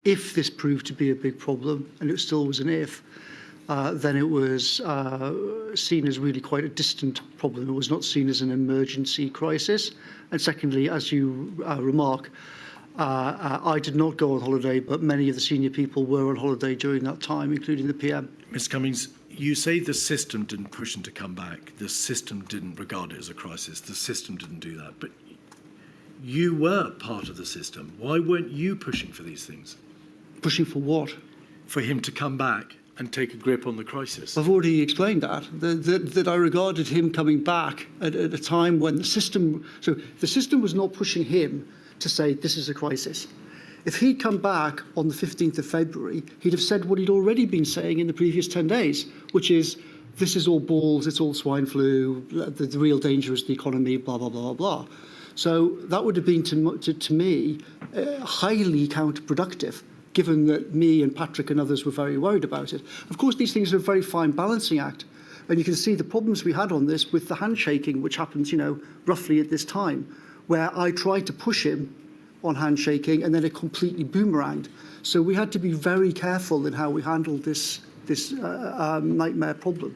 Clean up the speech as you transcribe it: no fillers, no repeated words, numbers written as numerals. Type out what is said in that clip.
If this proved to be a big problem, and it still was an if, then it was seen as really quite a distant problem. It was not seen as an emergency crisis. And secondly, as you remark, I did not go on holiday, but many of the senior people were on holiday during that time, including the PM. Mr. Cummings, you say the system didn't push him to come back. The system didn't regard it as a crisis. The system didn't do that. But you were part of the system. Why weren't you pushing for these things? Pushing for what? For him to come back and take a grip on the crisis. I've already explained that I regarded him coming back at a time when the system was not pushing him to say this is a crisis. If he'd come back on the 15th of February, he'd have said what he'd already been saying in the previous 10 days, which is this is all balls, it's all swine flu, the real danger is the economy, blah, blah, blah, blah. So that would have been, to me, highly counterproductive, given that me and Patrick and others were very worried about it. Of course, these things are a very fine balancing act. And you can see the problems we had on this with the handshaking, which happens, roughly at this time, where I tried to push him on handshaking and then it completely boomeranged. So we had to be very careful in how we handled this nightmare problem.